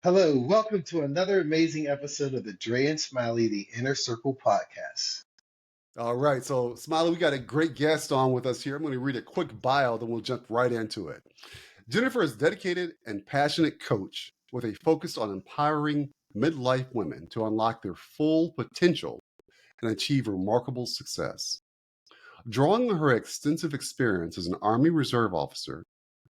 Hello, welcome to another amazing episode of the Dre and Smiley, the Inner Circle podcast. All right, so Smiley, we got a great guest on with us here. I'm going to read a quick bio, then we'll jump right into it. Jennifer is a dedicated and passionate coach with a focus on empowering midlife women to unlock their full potential and achieve remarkable success. Drawing on her extensive experience as an Army Reserve officer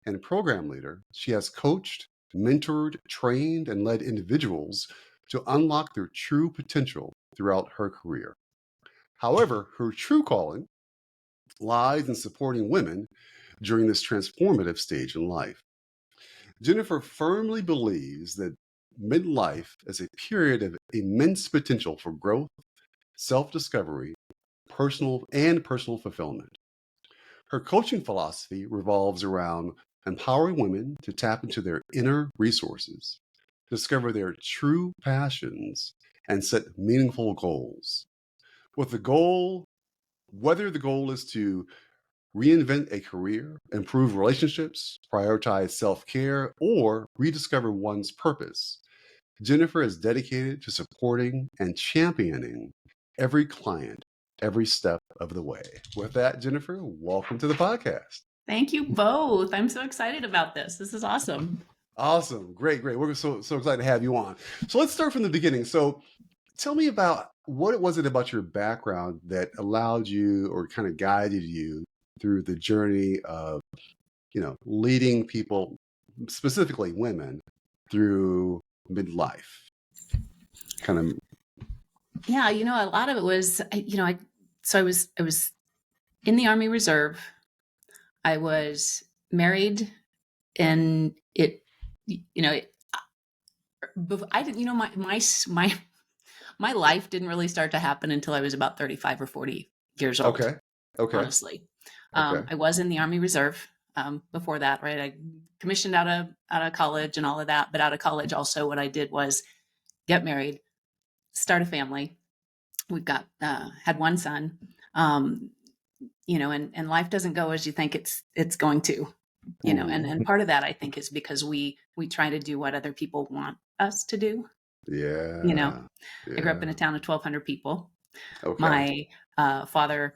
and program leader, she has coached, mentored, trained, and led individuals to unlock their true potential throughout her career. However, her true calling lies in supporting women during this transformative stage in life. Jennifer firmly believes that midlife is a period of immense potential for growth, self discovery, personal fulfillment. Her coaching philosophy revolves around empowering women to tap into their inner resources, discover their true passions, and set meaningful goals. With the goal, whether the goal is to reinvent a career, improve relationships, prioritize self care, or rediscover one's purpose, Jennifer is dedicated to supporting and championing every client every step of the way. With that, Jennifer, welcome to the podcast. Thank you both. I'm so excited about this. This is awesome. Awesome. Great. We're so excited to have you on. So let's start from the beginning. So tell me about what was it about your background that allowed you or kind of guided you through the journey of, leading people, specifically women, through midlife? Kind of. Yeah, a lot of it was, I was in the Army Reserve. I was married, and I didn't, my life didn't really start to happen until I was about 35 or 40 years old. Okay. Honestly, I was in the Army Reserve before that, right? I commissioned out of college and all of that, but out of college, also what I did was get married, start a family. We've got had one son, and life doesn't go as you think it's going to, and part of that I think is because we try to do what other people want us to do. Yeah. I grew up in a town of 1,200 people. Okay. My father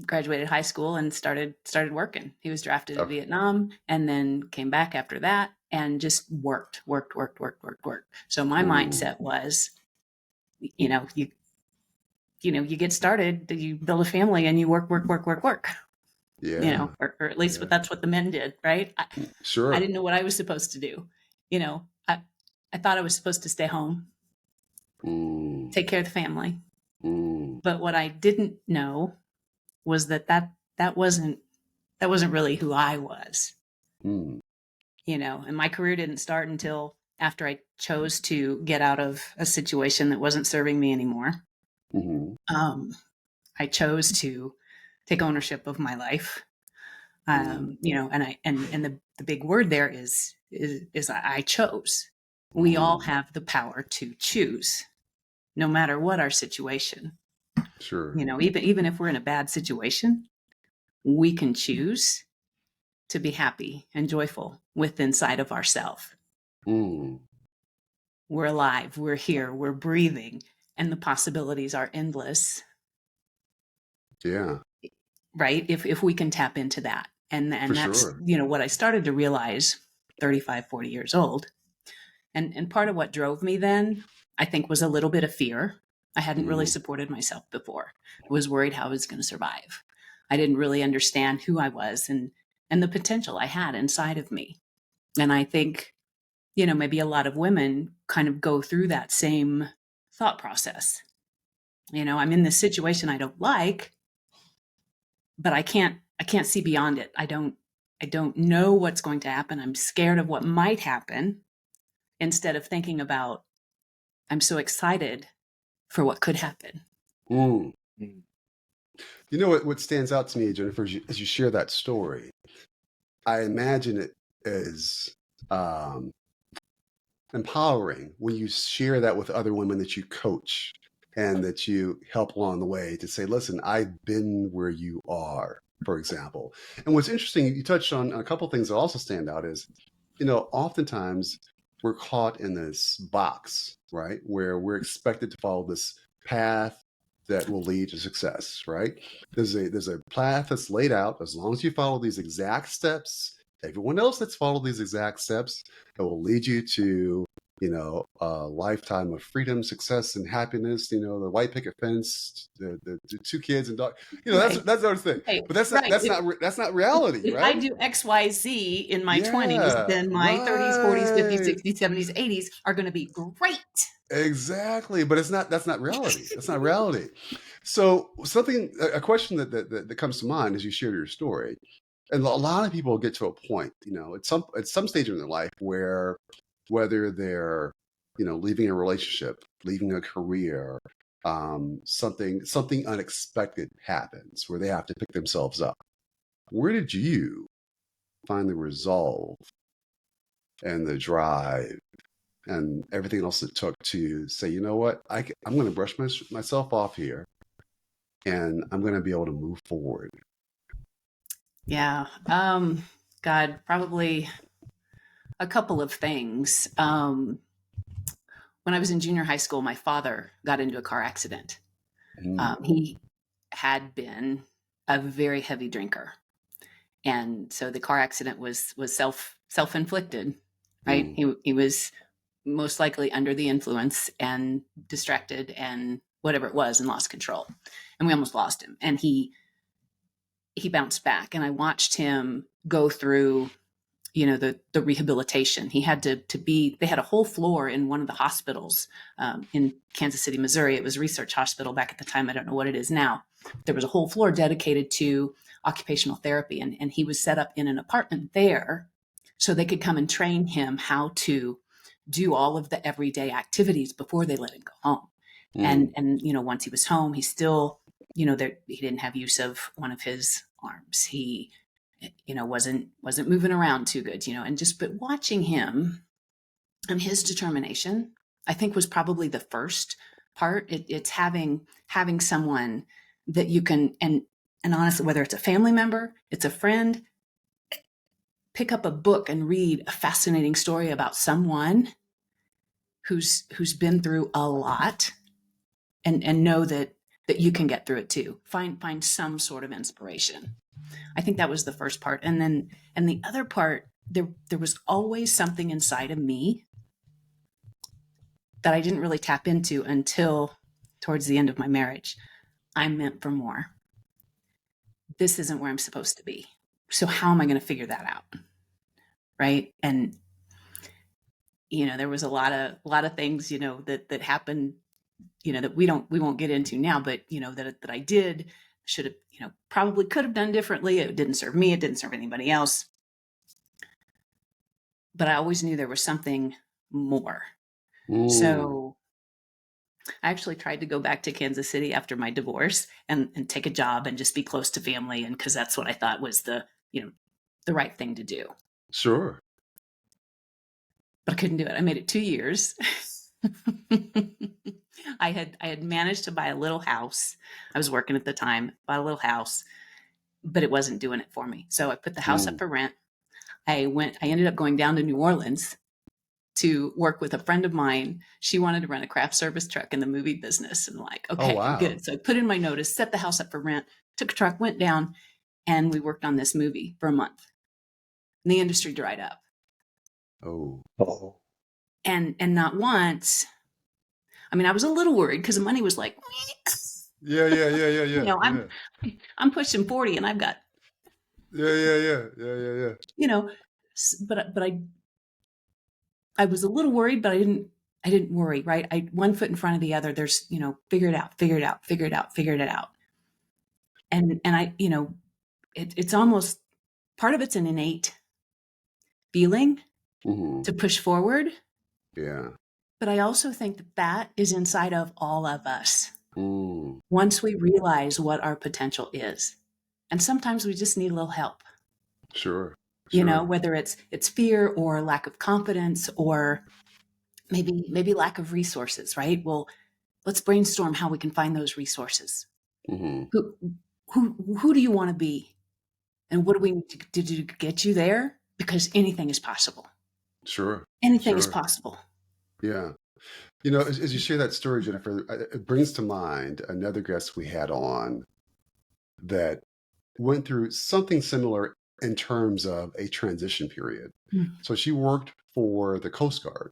graduated high school and started working. He was drafted in Vietnam and then came back after that and just worked. So my mindset was, you get started, you build a family and you work. Yeah. Or at least that's what the men did, right? Sure. I didn't know what I was supposed to do. I thought I was supposed to stay home, take care of the family. But what I didn't know was that wasn't really who I was. And my career didn't start until after I chose to get out of a situation that wasn't serving me anymore. I chose to take ownership of my life. And the big word there is I chose. We all have the power to choose, no matter what our situation. Sure. Even if we're in a bad situation, we can choose to be happy and joyful within inside of ourselves. We're alive, we're here, we're breathing, and the possibilities are endless. Yeah. Right? If we can tap into that. And that's, sure. What I started to realize 35, 40 years old. And part of what drove me then, I think, was a little bit of fear. I hadn't really supported myself before. I was worried how I was going to survive. I didn't really understand who I was and the potential I had inside of me. And I think, maybe a lot of women kind of go through that same thought process. I'm in this situation I don't like, but I can't see beyond it. I don't know what's going to happen. I'm scared of what might happen instead of thinking about, I'm so excited for what could happen. What stands out to me, Jennifer, as you share that story, I imagine it as empowering when you share that with other women that you coach and that you help along the way to say, listen, I've been where you are, for example. And what's interesting, you touched on a couple of things that also stand out is, oftentimes we're caught in this box, right? Where we're expected to follow this path that will lead to success, right? There's a path that's laid out. As long as you follow these exact steps, everyone else that's followed these exact steps, it will lead you to, a lifetime of freedom, success, and happiness. The white picket fence, the two kids and dog. Right. That's the other thing. Right. But that's not Right. that's not reality, If I right? do XYZ in my 20s, Yeah, then my 30s, 40s, 50s, right. 60s, 70s, 80s are going to be great. Exactly, but that's not reality. That's not reality. So a question that comes to mind as you share your story, and a lot of people get to a point, at some stage in their life where whether they're, leaving a relationship, leaving a career, something unexpected happens where they have to pick themselves up. Where did you find the resolve and the drive and everything else it took to say, you know what, I'm going to brush myself off here, and I'm going to be able to move forward? Yeah. God, probably a couple of things. When I was in junior high school, my father got into a car accident. He had been a very heavy drinker, and so the car accident was self-inflicted, right? He was most likely under the influence and distracted and whatever it was, and lost control, and we almost lost him. And he bounced back, and I watched him go through the rehabilitation. He had to be, they had a whole floor in one of the hospitals in Kansas City, Missouri. It was a research hospital back at the time. I don't know what it is now. There was a whole floor dedicated to occupational therapy. And he was set up in an apartment there so they could come and train him how to do all of the everyday activities before they let him go home. And once he was home, he still, he didn't have use of one of his arms. He wasn't moving around too good, but watching him and his determination, I think, was probably the first part. It's having someone that you can, and honestly, whether it's a family member, it's a friend, pick up a book and read a fascinating story about someone who's been through a lot, and know that you can get through it too. Find some sort of inspiration. I think that was the first part. And the other part, there was always something inside of me that I didn't really tap into until towards the end of my marriage. I'm meant for more. This isn't where I'm supposed to be. So how am I going to figure that out? Right. And, there was a lot of things, that happened, that we won't get into now, but, that I did, should have, probably could have done differently. It didn't serve me. It didn't serve anybody else. But I always knew there was something more. So I actually tried to go back to Kansas City after my divorce and take a job and just be close to family. And because that's what I thought was the right thing to do. Sure. But I couldn't do it. I made it 2 years. I had managed to buy a little house. I was working at the time, bought a little house, but it wasn't doing it for me. So I put the house up for rent. I ended up going down to New Orleans to work with a friend of mine. She wanted to run a craft service truck in the movie business. And okay, wow. Good. So I put in my notice, set the house up for rent, took a truck, went down, and we worked on this movie for a month. And the industry dried up. Oh. And not once. I mean, I was a little worried because the money was like, Yeah. I'm pushing 40 and I've got. Yeah. But I was a little worried, but I didn't worry, right? I one foot in front of the other. There's, figure it out. And I, it's almost, part of it's an innate feeling to push forward. Yeah. But I also think that is inside of all of us. Once we realize what our potential is. And sometimes we just need a little help. Sure. Whether it's fear or lack of confidence or maybe lack of resources, right? Well, let's brainstorm how we can find those resources. Who do you want to be? And what do we need to do to get you there? Because anything is possible. Sure. Anything is Sure. possible. Yeah. You know, as you share that story, Jennifer, it brings to mind another guest we had on that went through something similar in terms of a transition period. Mm. So she worked for the Coast Guard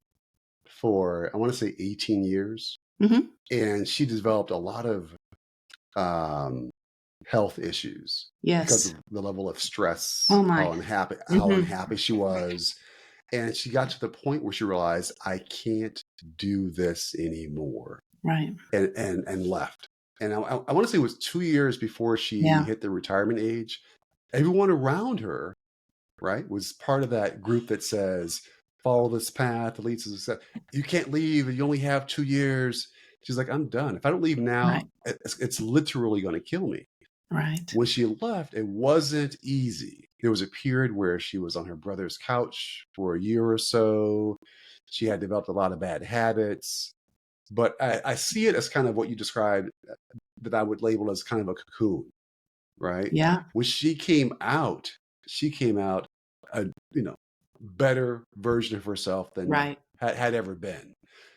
for, I want to say 18 years. Mm-hmm. And she developed a lot of um, health issues because Yes. of the level of stress, Oh my. how Mm-hmm. unhappy she was. And she got to the point where she realized, I can't do this anymore, Right. and left. And I want to say it was 2 years before she Yeah. hit the retirement age. Everyone around her, right, was part of that group that says, follow this path that leads to success. You can't leave. You only have 2 years. She's like, I'm done. If I don't leave now, Right. it's literally going to kill me. Right. When she left, it wasn't easy. There was a period where she was on her brother's couch for a year or so. She had developed a lot of bad habits. But I see it as kind of what you described that I would label as kind of a cocoon, right? Yeah. When she came out a better version of herself than Right. had ever been.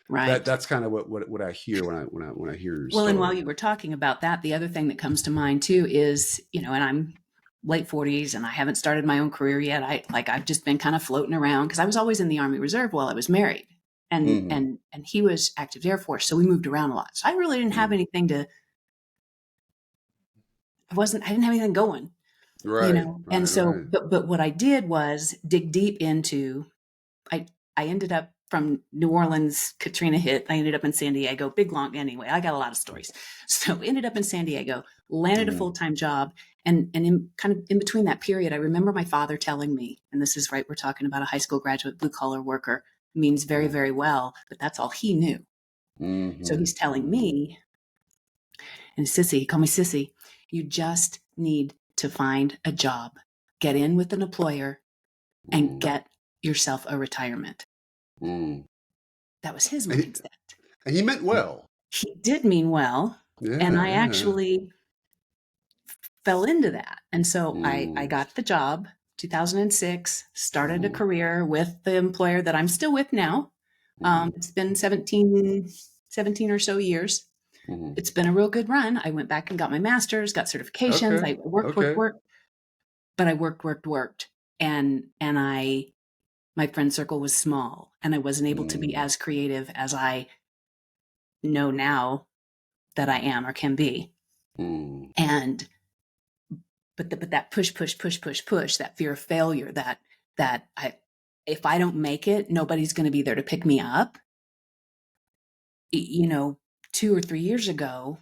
Right. That's kind of what I hear when I hear your Well, and while story. you were talking about that, the other thing that comes to mind too is, and I'm late 40s and I haven't started my own career yet. I've just been kind of floating around because I was always in the Army Reserve while I was married. And Mm-hmm. and he was active Air Force, so we moved around a lot. So I really didn't have anything I didn't have anything going, Right, And right, so, right. but what I did was dig deep into, I I ended up from New Orleans, Katrina hit. I ended up in San Diego, big long anyway. I got a lot of stories. So ended up in San Diego, landed a Mm-hmm. full-time job. And in kind of in between that period, I remember my father telling me, and this is right, we're talking about a high school graduate, blue collar worker, means very, very well, but that's all he knew. So Mm-hmm. he's telling Mm-hmm. me, and Sissy, he called me Sissy, you just need to find a job, get in with an employer, and Mm-hmm. get yourself a retirement. Mm-hmm. That was his And, he, mindset. and he meant well. He did mean well, and Yeah, I yeah. actually fell into that. And so I Mm-hmm. got the job, 2006, started a Mm-hmm. career with the employer that I'm still with now. Mm-hmm. It's been 17 or so years. Mm-hmm. It's been a real good run. I went back and got my master's, got certifications. Okay. I worked, worked, Okay. worked, but I worked. And my friend circle was small and I wasn't able to be Mm-hmm. as creative as I know now that I am or can be. Mm-hmm. And but that push, that fear of failure, that if I don't make it, nobody's going to be there to pick me up. 2 or 3 years ago,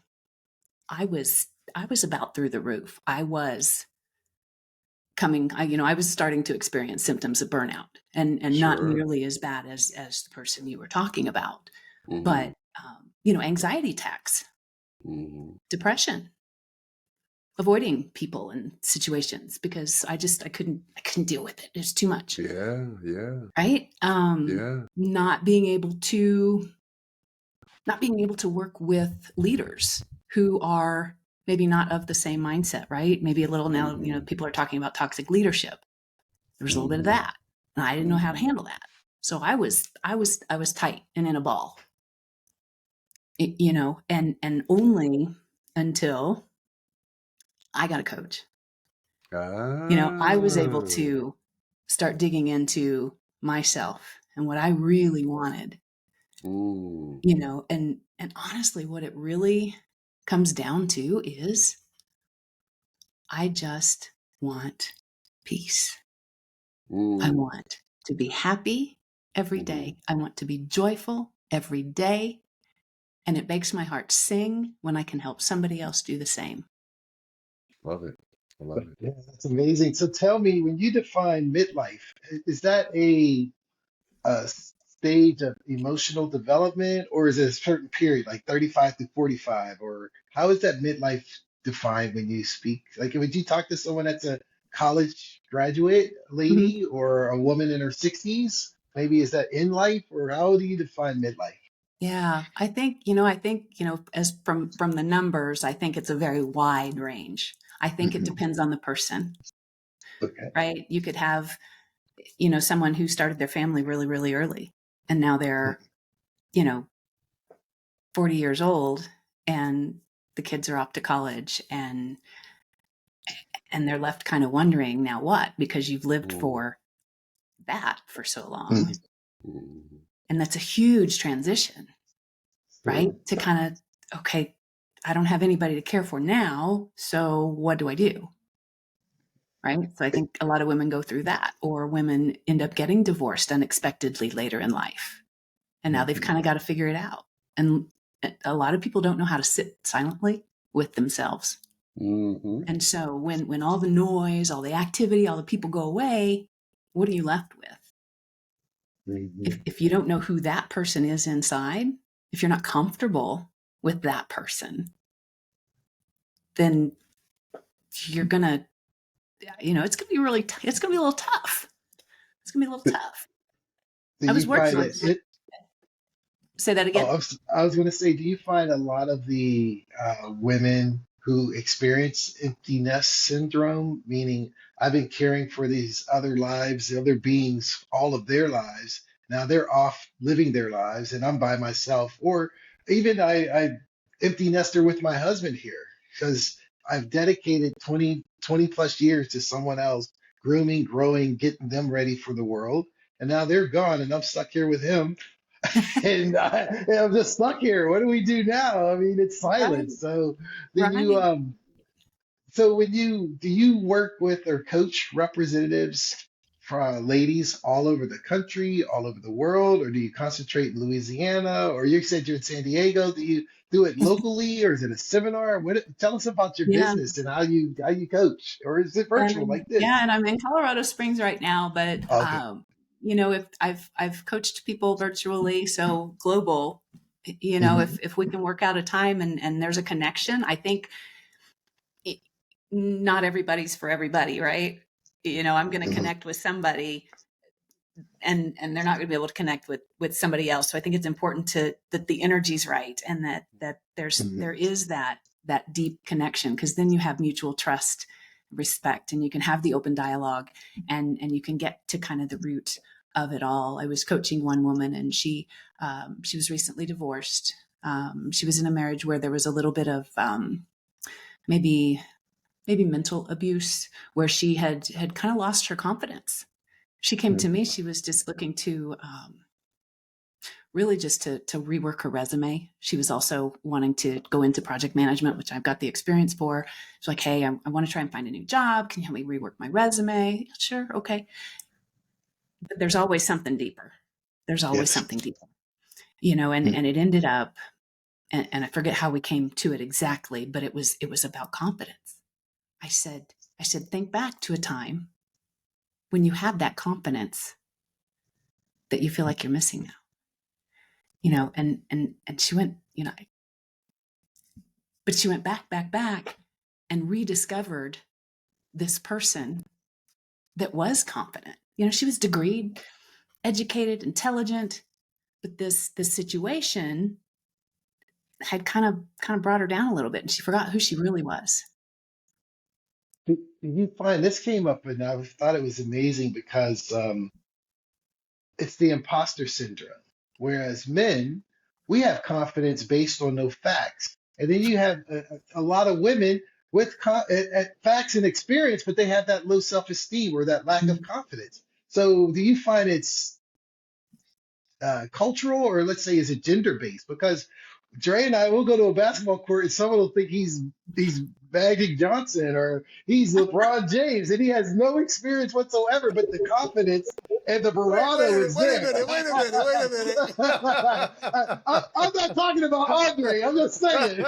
I was about through the roof. I was I was starting to experience symptoms of burnout, and not Sure. nearly as bad as the person you were talking about, Mm-hmm. but anxiety attacks, Mm-hmm. depression, avoiding people and situations because I couldn't deal with it. It's too much. Yeah, yeah, Right. yeah. Not being able to work with leaders who are maybe not of the same mindset, right? Maybe a little now, Mm-hmm. people are talking about toxic leadership. There's a little bit of Mm-hmm. that. And I didn't know how to Mm-hmm. handle that. So I was tight and in a ball. And only until I got a coach. I was able Ah. to start digging into myself and what I really wanted, Mm. and honestly, what it really comes down to is I just want peace. I Mm. want to be happy every Mm-hmm. day. I want to be joyful every day. And it makes my heart sing when I can help somebody else do the same. Love it. I love it. Yeah, that's amazing. So tell me, when you define midlife, is that a stage of emotional development, or is it a certain period, like 35 to 45, or how is that midlife defined when you speak? Like, would you talk to someone that's a college graduate Mhm. lady or a woman in her 60s? Maybe is that in life, or how do you define midlife? Yeah, as from the numbers, I think it's a very wide range. I think it Mhm. depends on the person, Okay. right? You could have someone who started their family really, really early, and now they're, 40 years old, and the kids are off to college, and they're left kind of wondering, now what? Because you've lived for that for so long. And that's a huge transition, right? To kind of, okay, I don't have anybody to care for now, so what do I do? Right? So I think a lot of women go through that, or women end up getting divorced unexpectedly later in life. And now they've kind of got to figure it out. And a lot of people don't know how to sit silently with themselves. And so when all the noise, all the activity, all the people go away, what are you left with? If you don't know who that person is inside, if you're not comfortable with that person, then you're gonna, it's gonna be it's gonna be a little tough. It's gonna be a little tough. Do I you was working find on it? Say that Oh, again. I was going to say, do you find a lot of the women who experience empty nest syndrome, meaning I've been caring for these other lives, the other beings, all of their lives. Now they're off living their lives and I'm by myself. Or even I empty nester with my husband here because I've dedicated 20 plus years to someone else, grooming, growing, getting them ready for the world. And now they're gone and I'm stuck here with him and I'm just stuck here. What do we do now? I mean, it's Right. silence. So, do you Right. so when you do you work with or coach representatives from ladies all over the country, all over the world, or do you concentrate in Louisiana? Or you said you're in San Diego. Do you do it locally, or is it a seminar? Tell us about your Yeah. business and how you coach, or is it virtual like Yeah, this? and I'm in Colorado Springs right now, but Okay. if I've coached people virtually, so global, Hmm. if we can work out a time and there's a connection, I think it, not everybody's for everybody, right? I'm going to Hmm. connect with somebody, and they're not going to be able to connect with somebody else. So I think it's important that the energy's right, and that there Hmm. is that deep connection, because then you have mutual trust, respect, and you can have the open dialogue, and you can get to kind of the root of it all. I was coaching one woman, and she was recently divorced. She was in a marriage where there was a little bit of maybe mental abuse, where she had kind of lost her confidence. She came to me. She was just looking to really just to rework her resume. She was also wanting to go into project management, which I've got the experience for. She's like, hey, I want to try and find a new job. Can you help me rework my resume? Sure. Okay. But there's always something deeper. There's always Yes. something deeper, and it ended up, and I forget how we came to it exactly, but it was about confidence. I said, think back to a time when you had that confidence that you feel like you're missing now. And she went, but she went back and rediscovered this person that was confident. She was degreed, educated, intelligent, but this situation had kind of brought her down a little bit, and she forgot who she really was. Do you find this came up and I thought it was amazing because it's the imposter syndrome. Whereas men, we have confidence based on no facts. And then you have a lot of women with facts and experience, but they have that low self-esteem or that lack of confidence. So do you find it's cultural, or let's say is it gender based? Because Dre and I will go to a basketball court and someone will think he's Magic Johnson or he's LeBron James and he has no experience whatsoever, but the confidence and the bravado is Wait a there. minute, wait a minute, wait a I'm not talking about Andre. I'm just saying.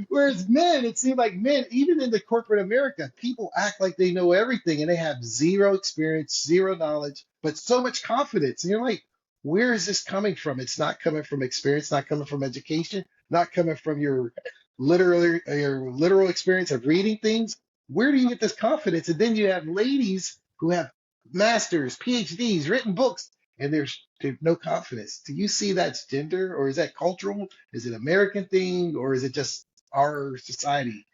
Whereas men, it seems like men, even in the corporate America, people act like they know everything and they have zero experience, zero knowledge, but so much confidence. And you're like, where is this coming from? It's not coming from experience, not coming from education, not coming from your literal experience of reading things. Where do you get this confidence? And then you have ladies who have masters, PhDs, written books, and there's no confidence. Do you see that's gender, or is that cultural? Is it American thing, or is it just our society?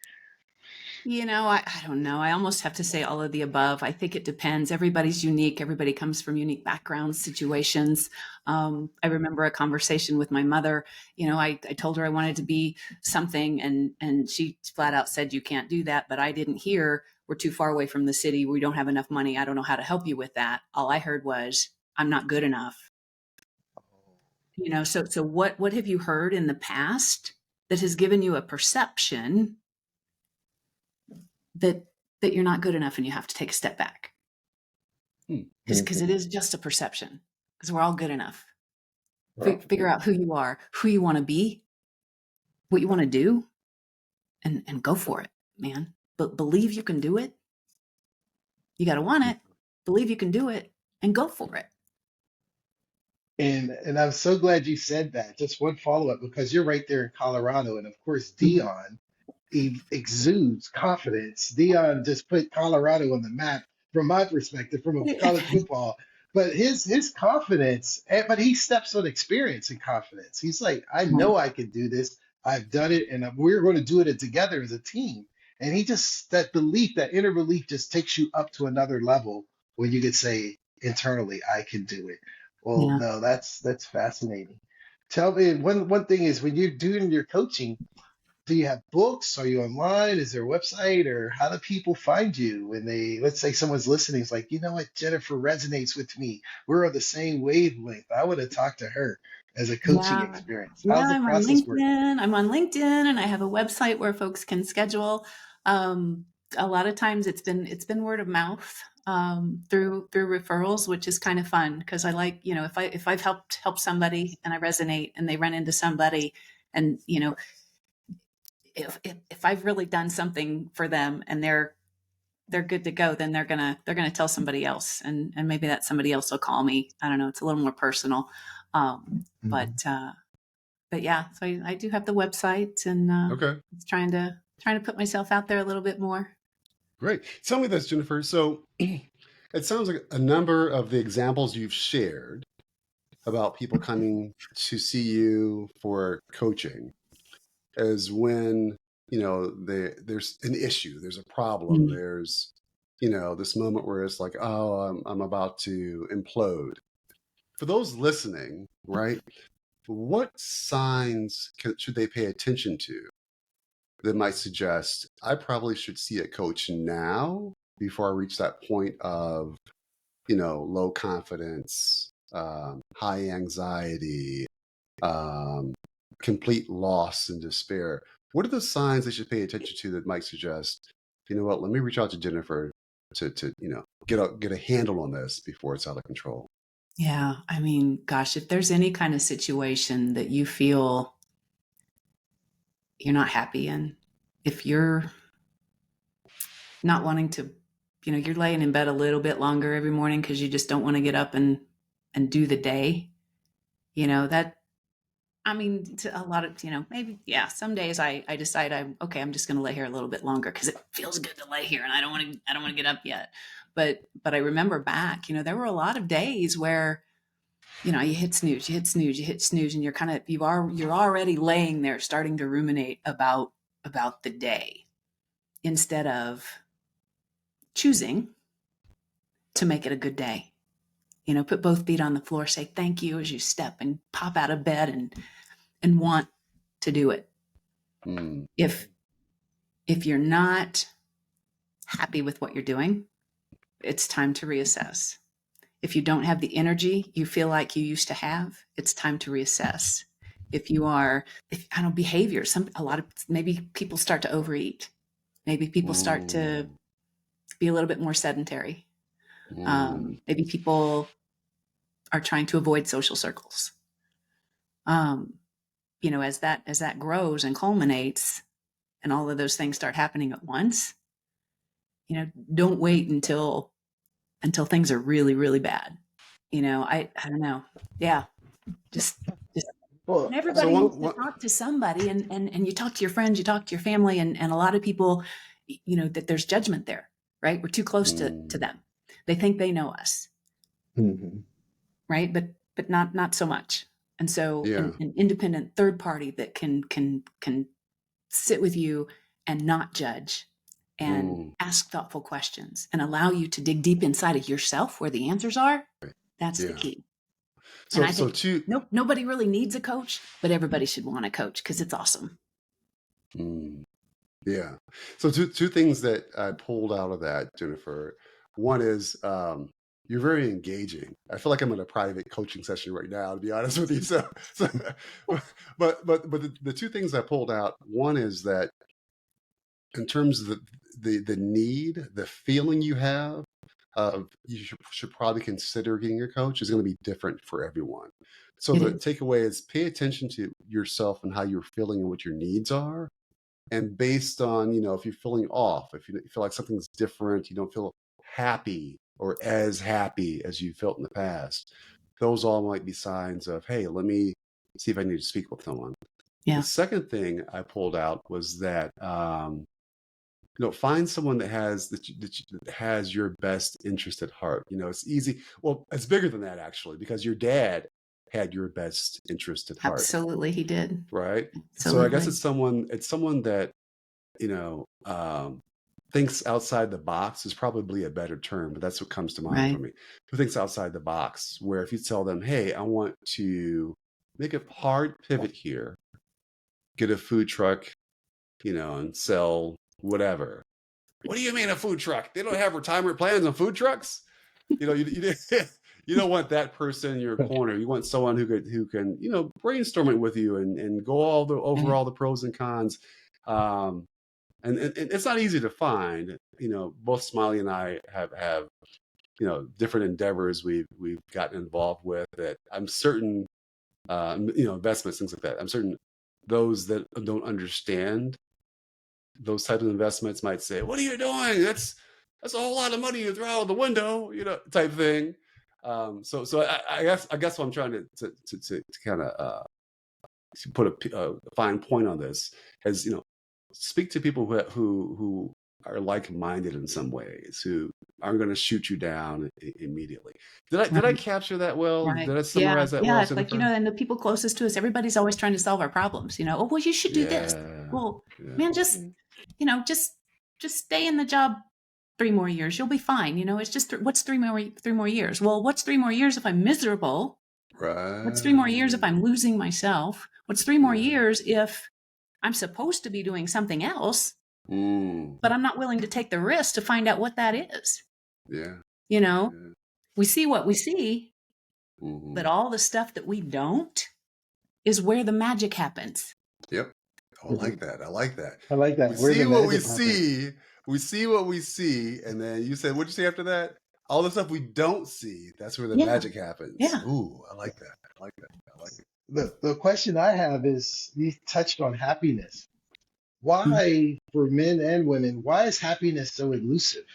I don't know. I almost have to say all of the above. I think it depends. Everybody's unique. Everybody comes from unique backgrounds, situations. I remember a conversation with my mother. I told her I wanted to be something, and she flat out said, "You can't do that." But I didn't hear, "We're too far away from the city. We don't have enough money. I don't know how to help you with that." All I heard was, "I'm not good enough." So what have you heard in the past that has given you a perception that you're not good enough and you have to take a step back? Because it is just a perception, because we're all good enough. Figure out who you are, who you want to be, what you want to do, and go for it, man. But believe you can do it. You got to want it, believe you can do it, and go for it. And I'm so glad you said that. Just one follow-up, because you're right there in Colorado, and of course Mhm. Dion exudes confidence. Dion just put Colorado on the map from my perspective, from a college football. But his confidence, but he steps on experience and confidence. He's like, I know I can do this. I've done it, and we're going to do it together as a team. And he just, that belief, that inner belief, just takes you up to another level when you could say internally, I can do it. Well, Yeah. no, that's fascinating. Tell me, one thing is, when you're doing your coaching, do you have books? Are you online? Is there a website? Or how do people find you when they, let's say someone's listening, is like, you know what, Jennifer resonates with me. We're on the same wavelength. I would have talked to her as a coaching Yeah. experience. Yeah, How's the I'm on process work? LinkedIn. And I have a website where folks can schedule. Um, a lot of times it's been word of mouth, through referrals, which is kind of fun, because I like, if I've helped somebody and I resonate and they run into somebody, and if I've really done something for them and they're good to go, then they're gonna tell somebody else, and maybe that somebody else will call me. I don't know. It's a little more personal. Um, but Mhm. uh, but yeah, so I do have the website, and Okay, it's trying to put myself out there a little bit more. great. Tell me this, Jennifer. So it sounds like a number of the examples you've shared about people coming to see you for coaching is when, there's an issue, there's a problem, Mm. there's, this moment where it's like, oh, I'm about to implode. For those listening, right? What signs should they pay attention to that might suggest I probably should see a coach now before I reach that point of, low confidence, high anxiety, um, complete loss and despair? What are the signs they should pay attention to that might suggest, you know what, let me reach out to Jennifer to get a handle on this before it's out of control? Yeah, I mean, gosh, if there's any kind of situation that you feel you're not happy in, if you're not wanting to, you're laying in bed a little bit longer every morning because you just don't want to get up and do the day, that, I mean, to a lot of, maybe, yeah, some days I decide I'm okay, I'm just going to lay here a little bit longer because it feels good to lay here and I don't want to get up yet. But I remember back, there were a lot of days where, you hit snooze, you hit snooze, you hit snooze, and you're already laying there starting to ruminate about the day, instead of choosing to make it a good day. Put both feet on the floor, say thank you as you step and pop out of bed, and want to do it. Mm, If you're not happy with what you're doing, it's time to reassess. If you don't have the energy you feel like you used to have, it's time to reassess. If I don't behavior, maybe people start to overeat. Maybe people start to mm, be a little bit more sedentary. mm. Maybe people are trying to avoid social circles. Um, as that grows and culminates, and all of those things start happening at once, don't wait until things are really, really bad. I don't know. Yeah. Just and Well, So everybody needs to what? talk to somebody, and you talk to your friends, you talk to your family, and a lot of people, that there's judgment there, right? We're too close to Mm, them. They think they know us, mhm. right? But not so much. And so yeah. an independent third party that can sit with you and not judge, and ask thoughtful questions and allow you to dig deep inside of yourself where the answers are. That's the Yeah. key. And So I so think two nobody really needs a coach, but everybody should want a coach because it's awesome. Yeah. So two things that I pulled out of that, Jennifer. One is you're very engaging. I feel like I'm in a private coaching session right now, to be honest with you. So but the two things I pulled out, one is that in terms of the need, the feeling you have of you should probably consider getting a coach is going to be different for everyone. So It the is. takeaway is pay attention to yourself and how you're feeling and what your needs are. And based on, if you're feeling off, if you feel like something's different, you don't feel happy or as happy as you felt in the past, those all might be signs of, hey, let me see if I need to speak with someone. The Yeah, second thing I pulled out was that, find someone that has your best interest at heart. It's easy. Well, it's bigger than that, actually, because your dad had your best interest at heart, absolutely. He did. right? So I guess Absolutely. it's someone that you know, thinks outside the box is probably a better term, but that's what comes to mind for Right. me. Who thinks outside the box, where if you tell them, hey, I want to make a hard pivot here, get a food truck, and sell whatever. What do you mean a food truck? They don't have retirement plans on food trucks? You don't want that person in your corner. You want someone who can brainstorm it with you and go over Right. all the pros and cons. And it's not easy to find. Both Smiley and I have different endeavors we've gotten involved with that I'm certain, investments, things like that. I'm certain those that don't understand those types of investments might say, "What are you doing? That's a whole lot of money you throw out the window," type thing. So I guess what I'm trying to kind of put a fine point on this is, speak to people who are like-minded in some ways, who aren't going to shoot you down immediately. Did I Right. capture that well? Right. Did I Yeah. summarize that Yeah. well, It's like, Jennifer? and the people closest to us, everybody's always trying to solve our problems. Oh, well, you should do this. Yeah. Well, Yeah. man, just stay in the job 3 more years. You'll be fine. It's just what's 3 more years? Well, what's 3 more years if I'm miserable? What's 3 more years if Right. I'm losing myself? What's 3 more years Yeah. if I'm supposed to be doing something else, Mm. but I'm not willing to take the risk to find out what that is? Yeah. You know, Yeah. we see what we see, but Hmm. all the stuff that we don't is where the magic happens. Yep. Oh, I like that. I like that. I like We that. Where the see what we magic happens. see. We see what we see. And then you said, what'd you say after that? All the stuff we don't see. That's where the Yeah. magic happens. Yeah. Ooh, I like that. I like that. I like it. The question I have is you touched on happiness. Mm. Why, for men and women, why is happiness so elusive?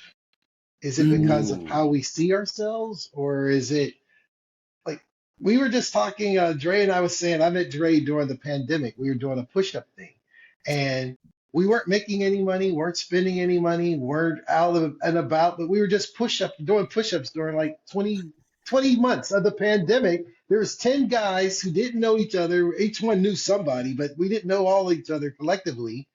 Is it because of how Ooh. we see ourselves, or is it like we were just talking? Dre and I was saying I met Dre during the pandemic. We were doing a push-up thing, and we weren't making any money, weren't spending any money, weren't out and about, but we were just doing push-ups during like 20 months of the pandemic. There was 10 guys who didn't know each other. Each one knew somebody, but we didn't know all each other collectively.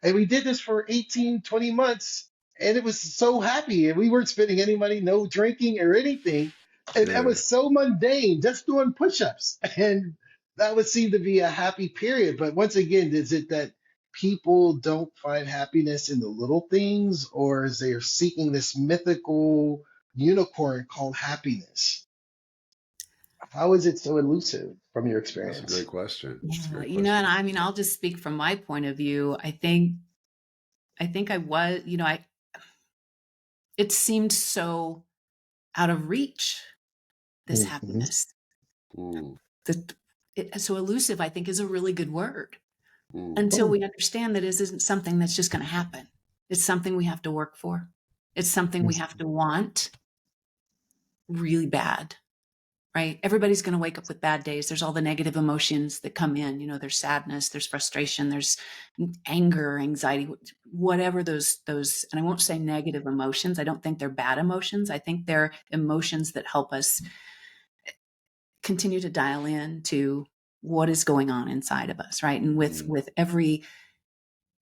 And we did this for 18, 20 months, and it was so happy. And we weren't spending any money, no drinking or anything. And that Yeah. was so mundane, just doing push-ups. And that would seem to be a happy period. But once again, is it that people don't find happiness in the little things, or is they're seeking this mythical unicorn called happiness? How is it so elusive from your That's a great experience? question. That's a Yeah. great And question. I mean, I'll just speak from my point of view. I think I was, it seemed so out of reach, this Mhm. happiness. Mm, So elusive, I think, is a really good word mm, until we understand that it isn't something that's just going to happen. It's something we have to work for. It's something we have to want really bad, right? Everybody's going to wake up with bad days. There's all the negative emotions that come in. There's sadness, there's frustration, there's anger, anxiety, whatever those, and I won't say negative emotions. I don't think they're bad emotions. I think they're emotions that help us continue to dial in to what is going on inside of us, right? And with mm. every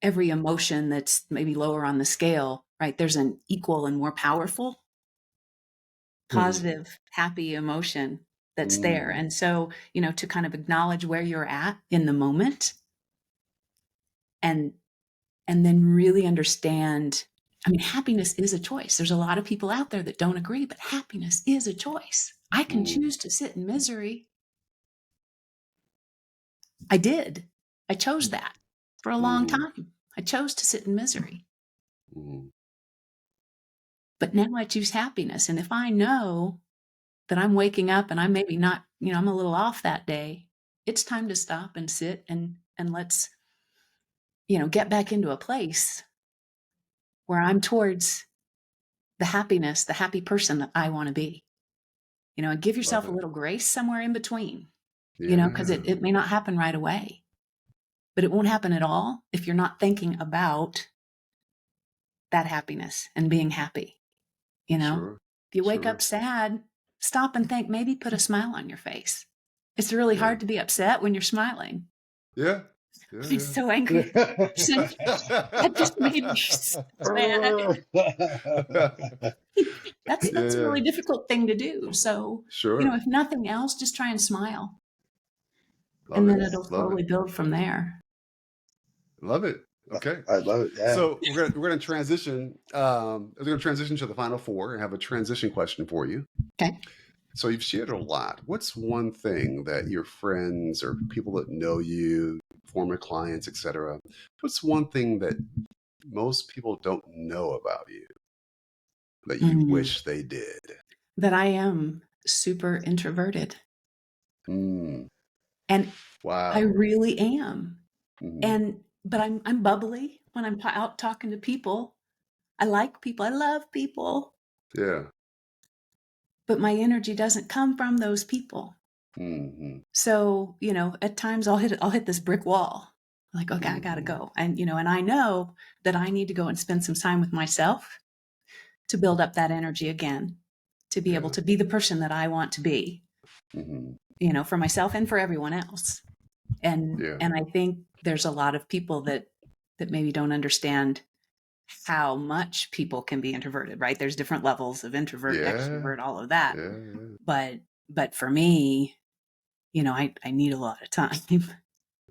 every emotion that's maybe lower on the scale, right? There's an equal and more powerful, positive, happy emotion that's there. And so, to kind of acknowledge where you're at in the moment and then really understand, I mean, happiness is a choice. There's a lot of people out there that don't agree, but happiness is a choice. I can choose to sit in misery. I did. I chose that for a long time. I chose to sit in misery. But now I choose happiness. And if I know that I'm waking up and I'm maybe not, I'm a little off that day, it's time to stop and sit and let's, get back into a place where I'm towards the happiness, the happy person that I want to be. And give yourself a little grace somewhere in between, because it may not happen right away, but it won't happen at all if you're not thinking about that happiness and being happy. Sure. If you wake up sad, stop and think, maybe put a smile on your face. It's really hard to be upset when you're smiling. Yeah. I'm so angry. That just made me sad. That's a really difficult thing to do. So, if nothing else, just try and smile. And then it'll slowly build from there. Love it. Okay. I love it. Yeah. So we're gonna transition. We're gonna transition to the final four and have a transition question for you. Okay. So you've shared a lot. What's one thing that your friends or people that know you, former clients, etc., what's one thing that most people don't know about you that you wish they did? That I am super introverted. And wow, I really am. But I'm bubbly when I'm out talking to people. I like people. I love people. Yeah. But my energy doesn't come from those people. So, at times I'll hit this brick wall. I'm like, okay, I gotta go. And, and I know that I need to go and spend some time with myself to build up that energy again, to be able to be the person that I want to be, for myself and for everyone else. And I think there's a lot of people that maybe don't understand how much people can be introverted, right? There's different levels of introvert, extrovert, all of that. But for me, I need a lot of time.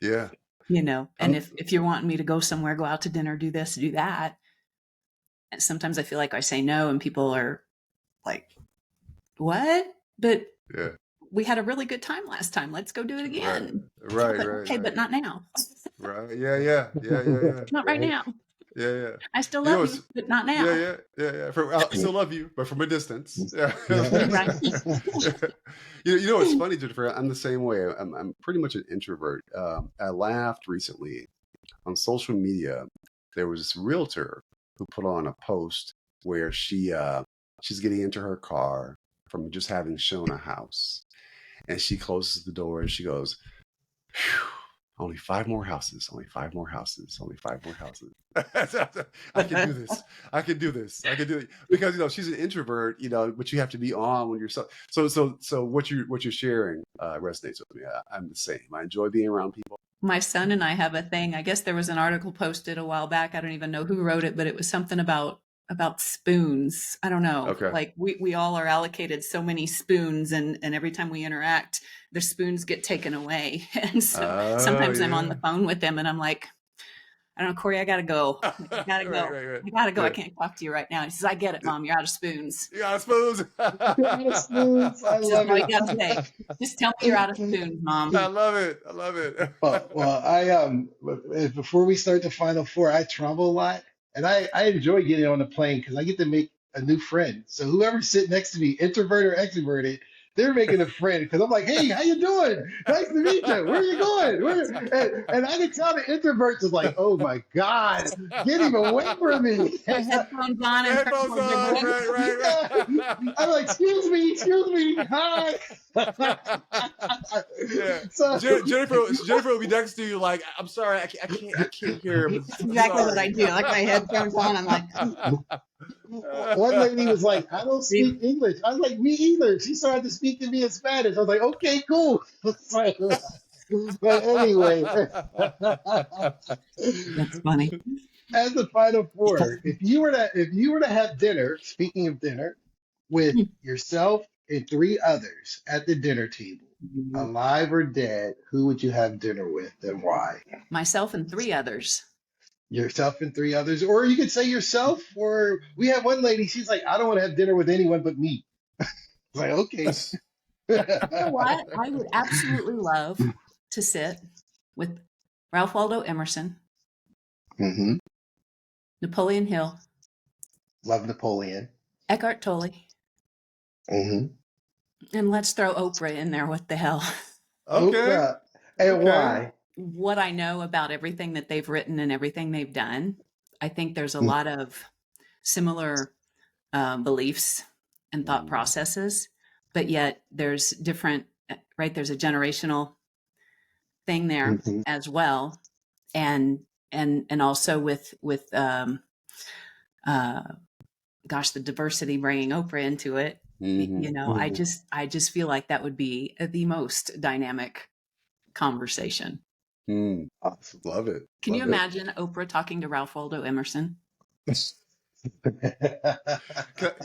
Yeah. And if you're wanting me to go somewhere, go out to dinner, do this, do that. And sometimes I feel like I say no and people are like, what? But we had a really good time last time. Let's go do it again. Right. Okay, but not now. Right. Yeah. Not right now. Yeah. I still love you, but not now. Yeah. I still love you, but from a distance. Yeah. Right. It's funny, Jennifer. I'm the same way. I'm pretty much an introvert. I laughed recently on social media. There was this realtor who put on a post where she's getting into her car from just having shown a house, and she closes the door and she goes, only 5 more houses, only 5 more houses, only 5 more houses. I can do this. I can do it. Because, she's an introvert, but you have to be on when you're so what you're sharing resonates with me. I'm the same. I enjoy being around people. My son and I have a thing. I guess there was an article posted a while back. I don't even know who wrote it, but it was something about spoons. I don't know. Okay. Like we all are allocated so many spoons, and every time we interact, the spoons get taken away. And so sometimes I'm on the phone with them and I'm like, I don't know, Corey, I gotta go. I gotta go. Right. I gotta go. I can't talk to you right now. He says, I get it, Mom. You're out of spoons. You're out of spoons. I love it. You gotta say. Just tell me you're out of spoons, Mom. I love it. Well, I before we start the final four, I travel a lot, and I enjoy getting on the plane because I get to make a new friend. So whoever's sitting next to me, introvert or extroverted, they're making a friend because I'm like, hey, how you doing? Nice to meet you. Where are you going? And I can tell the introverts is like, oh my God, get him away from me. Headphones on. Right. I'm like, excuse me. Hi. So, Jennifer will be next to you like, I'm sorry, I can't hear him. Exactly what I do. Like my headphones on. I'm like, one lady was like, I don't speak English. I was like, me either. She started to speak to me in Spanish. I was like, okay, cool. But anyway, That's funny. as the final four, if you were to have dinner, speaking of dinner, with yourself and three others at the dinner table, alive or dead, who would you have dinner with and why? Myself and three others. Yourself and three others, or you could say yourself, or we have one lady, she's like, I don't want to have dinner with anyone but me. It's like, okay. You know what? I would absolutely love to sit with Ralph Waldo Emerson, Hmm. Napoleon Hill, Love Napoleon. Eckhart Tolle, Hmm. and let's throw Oprah in there. What the hell? Okay. Oprah. And Okay. why? What I know about everything that they've written and everything they've done, I think there's a lot of similar beliefs and thought processes, but yet there's different, right? There's a generational thing there Mm-hmm. as well. And also with gosh, the diversity, bringing Oprah into it, Mhm. you know, Hmm. I just feel like that would be the most dynamic conversation. Mm. Awesome. Love it. Can you Love it. imagine Oprah talking to Ralph Waldo Emerson?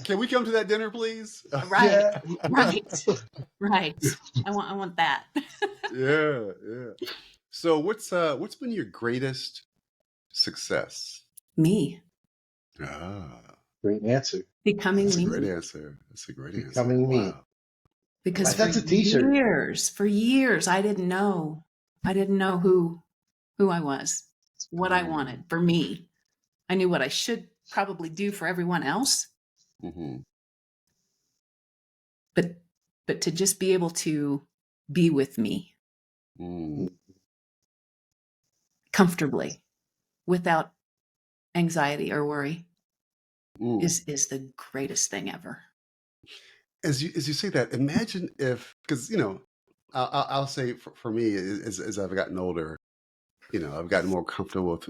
Can we come to that dinner, please? Right, Yeah. right. I want that. Yeah, yeah. So what's been your greatest success? Me Ah, Great answer. becoming that's a me, great answer. That's a great answer. Becoming me. Wow. because That's a t-shirt. for years, I didn't know who I was, what I wanted for me. I knew what I should probably do for everyone else, Mm-hmm. but to just be able to be with me Mm. comfortably without anxiety or worry Mm. is the greatest thing ever. As you say that, imagine if, because I'll say for me, as I've gotten older, I've gotten more comfortable with,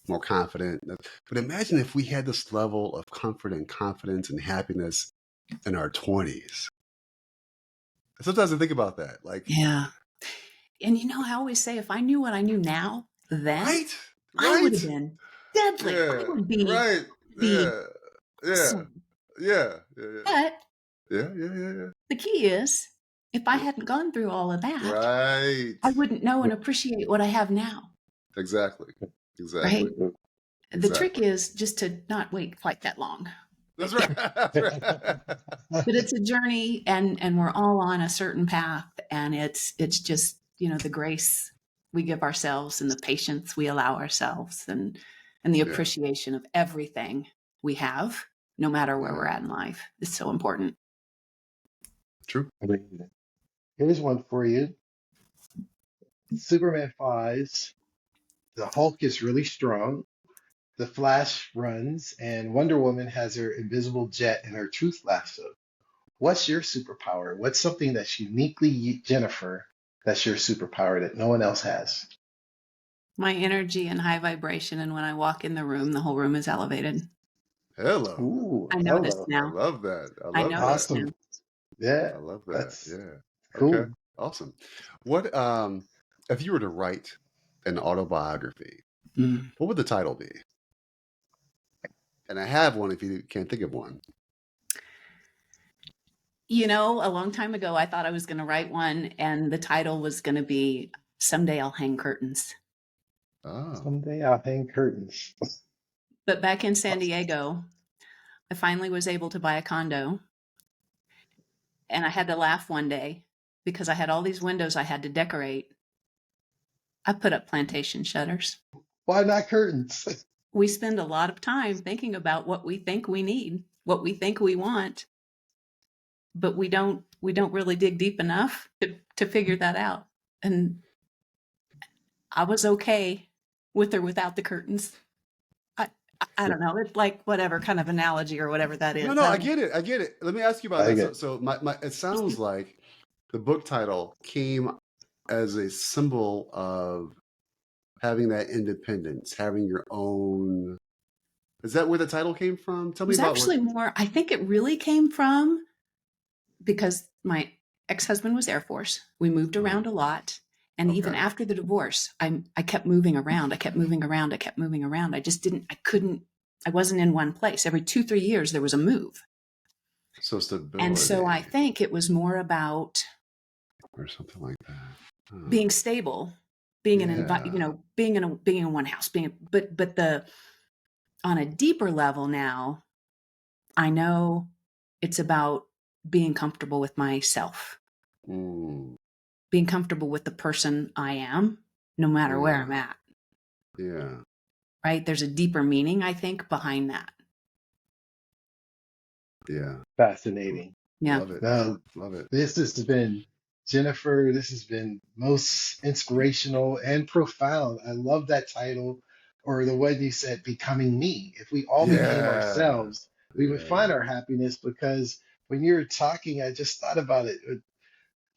more confident. But imagine if we had this level of comfort and confidence and happiness in our 20s. Sometimes I think about that, like, Yeah. And I always say, if I knew what I knew now, then right, I would have right, been deadly. I yeah, would be right, the yeah, yeah, awesome. yeah, yeah, But yeah, yeah, yeah, yeah, the key is, if I yeah. hadn't gone through all of that, Right, I wouldn't know and appreciate what I have now. exactly, Right. exactly, The trick exactly. is just to not wait quite that long. That's right. That's right. But it's a journey, and we're all on a certain path, and it's just, the grace we give ourselves and the patience we allow ourselves, and the Yeah, appreciation of everything we have, no matter where we're yeah, at in life, is so important. true. Amazing. Here's one for you. Superman flies. The Hulk is really strong. The Flash runs, and Wonder Woman has her invisible jet and her truth lasso. What's your superpower? What's something that's uniquely Jennifer that's your superpower that no one else has? My energy and high vibration, and when I walk in the room, the whole room is elevated. Hello. Ooh, I notice hello. I now. love that. I I love that. notice now. Awesome. Yeah, I love that. that's Yeah. Okay. cool. Awesome. What if you were to write an autobiography, Mm. what would the title be? And I have one if you can't think of one. A long time ago, I thought I was going to write one, and the title was going to be Someday I'll Hang Curtains. Oh. Someday I'll hang curtains. But back in San Diego, I finally was able to buy a condo, and I had to laugh one day because I had all these windows I had to decorate. I put up plantation shutters. Why not curtains? We spend a lot of time thinking about what we think we need, what we think we want, but we don't really dig deep enough to figure that out. And I was okay with or without the curtains. I I don't know. It's like whatever kind of analogy or whatever that No, is. no, I I don't get it. I get it. Let me ask you about I that. get So my it sounds like the book title came as a symbol of having that independence, having your own. Is that where the title came from? Tell It me was about actually more, I think it really came from because my ex-husband was Air Force. We moved uh, around a lot, And Okay. even after the divorce, I kept moving around. I kept moving around. I kept moving around. I wasn't in one place. Every 2-3 years, there was a move. So stability. And so I think it was more about or something like that. being stable, being Yeah. being in one house, but on a deeper level now, I know it's about being comfortable with myself, being comfortable with the person I am, no matter where I'm at. Yeah. Right? There's a deeper meaning, I think, behind that. Yeah. Fascinating. Yeah. Love it. Now, Love it. this has been, Jennifer, this has been most inspirational and profound. I love that title, or the one you said, Becoming Me. If we all became Yeah. ourselves, we would Yeah. find our happiness, because when you were talking, I just thought about it.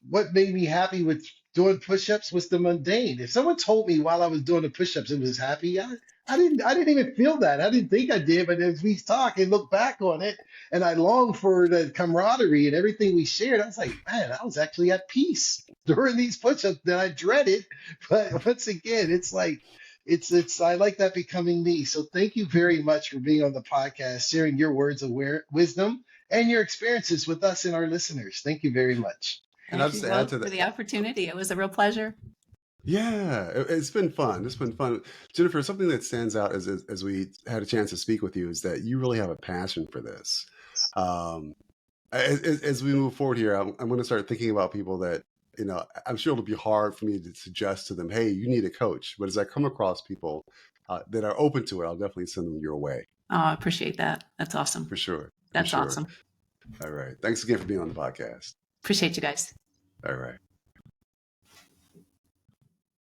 What made me happy with doing push-ups was the mundane. If someone told me while I was doing the push-ups it was happy, I didn't even feel that. I didn't think I did, but as we talk and look back on it, and I long for the camaraderie and everything we shared, I was like, man, I was actually at peace during these push-ups that I dreaded. But once again, it's like it's I like that, becoming me. So thank you very much for being on the podcast, sharing your words of wisdom and your experiences with us and our listeners. Thank you very much. And I'll Thank you just add both to for that. the opportunity. It was a real pleasure. Yeah, it's been fun. It's been fun. Jennifer, something that stands out as we had a chance to speak with you is that you really have a passion for this. Um, as we move forward here, I'm going to start thinking about people that, I'm sure it'll be hard for me to suggest to them, hey, you need a coach. But as I come across people that are open to it, I'll definitely send them your way. Oh, I appreciate that. That's awesome. For sure. That's For sure. awesome. All right. Thanks again for being on the podcast. Appreciate you guys. All right.